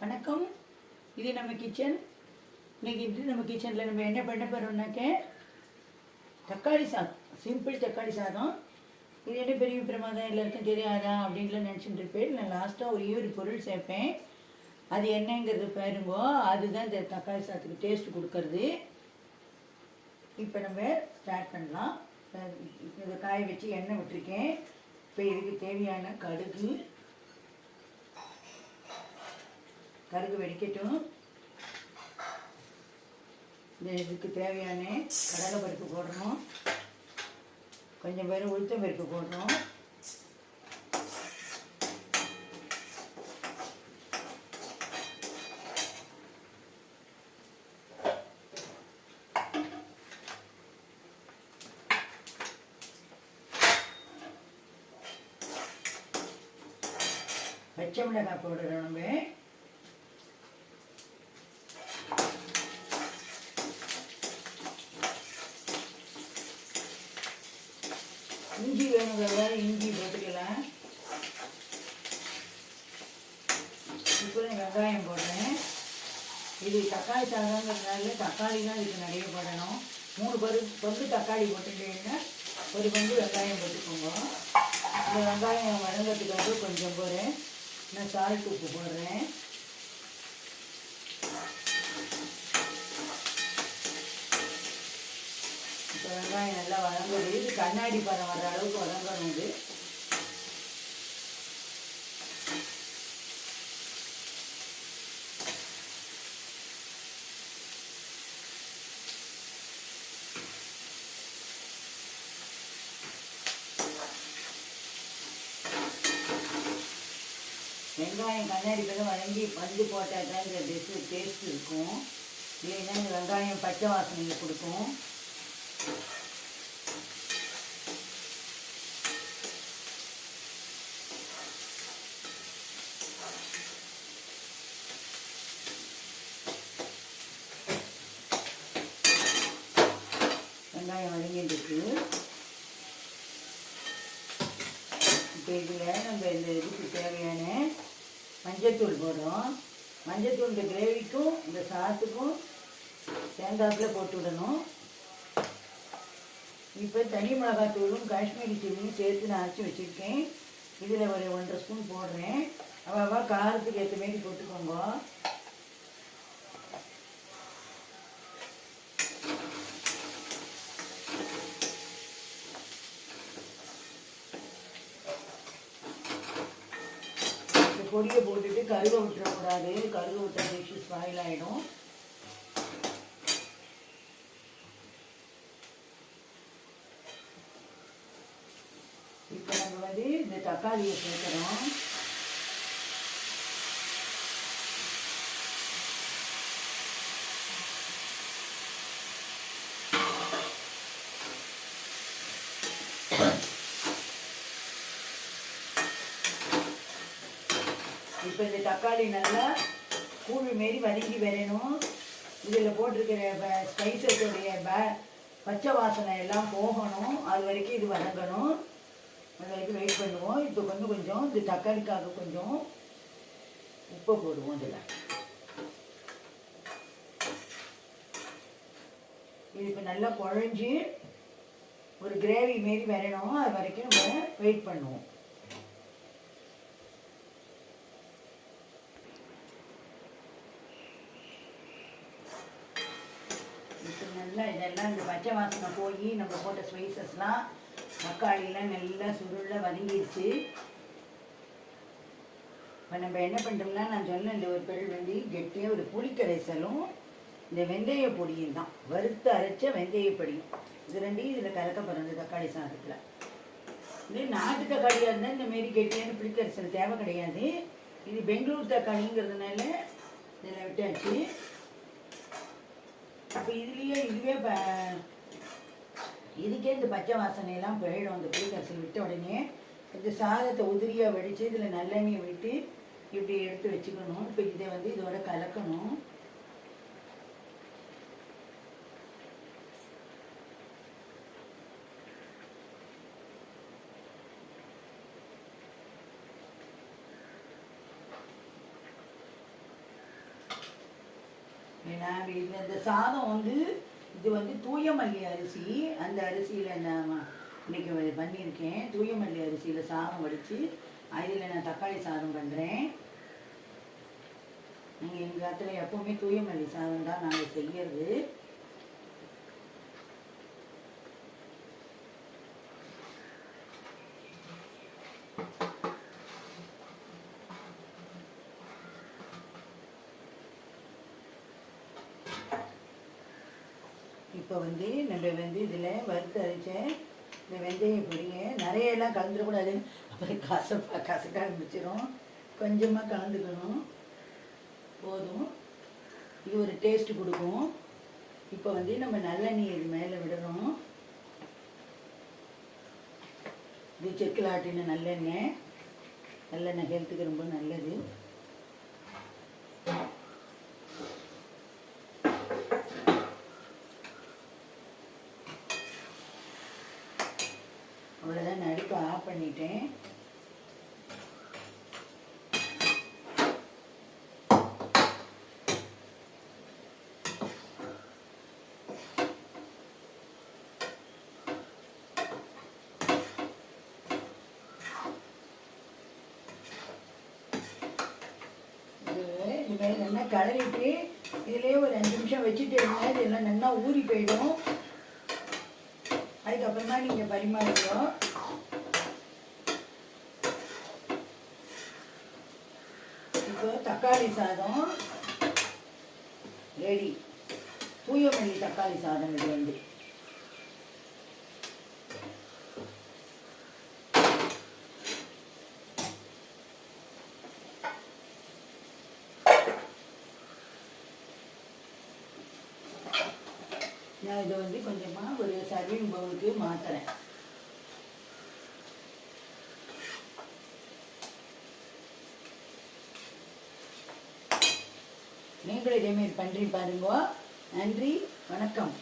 வணக்கம். இது நம்ம கிச்சன். இன்றைக்கி நம்ம கிச்சனில் நம்ம என்ன பண்ண போகிறோம்னாக்க தக்காளி சாதம், சிம்பிள் தக்காளி சாதம். இது என்ன பெரிய பிரமாதம் எல்லாருக்கும் தெரியாதா அப்படின்லாம் நினச்சிட்டு இருப்பேன். நான் லாஸ்ட்டாக ஒரு பொருள் சேர்ப்பேன். அது என்னங்கிறது பாருங்கோ. அதுதான் இந்த தக்காளி சாதத்துக்கு டேஸ்ட் கொடுக்கறது. இப்போ நம்ம ஸ்டார்ட் பண்ணலாம். இதை காய வச்சு எண்ணெய் விட்டுருக்கேன். இப்போ இதுக்கு தேவையான கடுகு வெடிக்கட்டும். இதுக்கு தேவையான கடலை பருப்பு போடணும். கொஞ்சம் பேர் உளுத்தம் பருப்பு போடணும். பச்சை மிளகாய் போடுறோம். நம்ம இஞ்சி வேணுங்கிறத இஞ்சி போட்டுக்கலாம். இப்போ வெங்காயம் போடுறேன். இது தக்காளி சாதங்கிறதுனால தக்காளிலாம் இதுக்கு நிறைய போடணும். 3 பங்கு தக்காளி போட்டுட்டீங்கன்னா 1 பங்கு வெங்காயம் போட்டுக்கோங்க. இந்த வெங்காயம் வதங்கிறதுக்காக கொஞ்சம் போடுறேன். நான் சால்ட் உப்பு போடுறேன். இப்போ வெங்காயம் நல்லா வதங்குது. இது கண்ணாடி பதம் வர்ற அளவுக்கு வதங்கணும். இது வெங்காயம் கண்ணாடி பதம் வதங்கி வந்து போட்டால் தான் இந்த டேஸ்ட் இருக்கும். இல்லைன்னா இந்த வெங்காயம் பச்சை வாசனையை கொடுக்கும். வெங்காயம் வதங்கிட்டு இப்போ இதில் நம்ம இந்த இதுக்கு தேவையான மஞ்சத்தூள் போடுறோம். மஞ்சத்தூள் இந்த கிரேவிக்கும் இந்த சாதத்துக்கும் தேங்காய்க்குள்ள போட்டு விடணும். இப்போ தனி மிளகாத்தூளும் காஷ்மீரி சில்லியும் சேர்த்து நான் அரைச்சி வச்சுருக்கேன். இதில் ஒரு 1.5 ஸ்பூன் போடுறேன். அவள் காரத்துக்கு ஏற்ற மாரி போட்டுக்கோங்க. பொடியை போட்டுட்டு கருவை விட்டுறக்கூடாது. கருவை விட்டுற டிஷ்ஷு ஸ்பாயில் ஆகிடும். இப்போ நம்ம இந்த தக்காளியை சேர்க்குறோம். இப்போ இந்த தக்காளி நல்லா கூழ் மாரி வதங்கி வரணும். இதில் போட்டிருக்கிற ஸ்பைசஸோடைய பச்சை வாசனை எல்லாம் போகணும். அது வரைக்கும் இது வதங்கணும். அது வரைக்கும் வெயிட் பண்ணுவோம். இப்போ கொஞ்சம் இந்த தக்காளிக்காக கொஞ்சம் உப்பு போடுவோம். இதில் இது இப்போ நல்லா குழஞ்சி ஒரு கிரேவி மாரி வரணும். அது வரைக்கும் நம்ம வெயிட் பண்ணுவோம். இப்போ நல்லா இதெல்லாம் இந்த பச்சை வாசனை போய் நம்ம போட்ட ஸ்பைசஸ்லாம் தக்காளிலாம் நல்லா சுருள வதங்கிடுச்சு. இப்போ நம்ம என்ன பண்ணுறோம்னா, நான் சொன்ன இந்த ஒரு பெல் கெட்டியாக ஒரு புளிக்கரைசலும் இந்த வெந்தய பொடியும் தான், வறுத்து அரைச்ச வெந்தய பொடியும். இது ரெண்டையும் இதில் கலக்க போகிறோம். இந்த தக்காளி சாதத்தில் இதே நாட்டு தக்காளியாக இருந்தால் இந்த மாரி கெட்டியான புளிக்கரைசல் தேவை கிடையாது. இது பெங்களூர் தக்காளிங்கிறதுனால இதில் விட்டாச்சு. இப்போ இதுக்கே இந்த பச்சை வாசனையெல்லாம் போயிடும். அந்த புளிக்கரைசல் விட்ட உடனே இந்த சாதத்தை உதிரியாக வடித்து இதில் நல்லெண்ணெயை விட்டு இப்படி எடுத்து வச்சுக்கணும். இப்போ இதை இதோட கலக்கணும். இல்லைன்னா இதில் இந்த சாதம் வந்து இது வந்து தூயமல்லி அரிசி. அந்த அரிசியில் நான் இன்னைக்கு பண்ணியிருக்கேன். தூயமல்லி அரிசியில் சாதம் வடித்து அதில் நான் தக்காளி சாதம் பண்ணுறேன். நீங்கள் எங்கள் இடத்துல எப்போவுமே தூயமல்லி சாதம் தான் நாங்கள் செய்யறது. இப்போ வந்து நம்ம வந்து இதில் வறுத்து அரைச்ச இந்த வெந்தய பொடியை நிறையெல்லாம் கலந்துடக்கூடாது, அப்புறம் கசக்க ஆரம்பிச்சிடும். கொஞ்சமாக கலந்துக்கணும், போதும். இது ஒரு டேஸ்ட்டு கொடுக்கும். இப்போ வந்து நம்ம நல்லெண்ணெய் இது மேலே விடுறோம். இது செக்கில் ஆட்டின நல்லெண்ணெய். நல்லெண்ணெய் ஹெல்த்துக்கு ரொம்ப நல்லது. அவ்வளோதான், நான் அடுப்பை ஆஃப் பண்ணிட்டேன். இது நல்லா கலரிட்டு இதுலேயே ஒரு 5 நிமிஷம் வச்சுட்டு இருங்க. இதெல்லாம் நல்லா ஊறி போயிடும். அதுக்கப்புறமா நீங்கள் பரிமாறிக்கணும். இப்போ தக்காளி சாதம் ரெடி. தூயமல்லி தக்காளி சாதம் இது வந்து. நான் இதை வந்து கொஞ்சமாக ஒரு சர்விங் பவுலுக்கு மாற்றுறேன். நீங்களும் இதேமாரி பண்ணுறீங்க பாருங்க. நன்றி, வணக்கம்.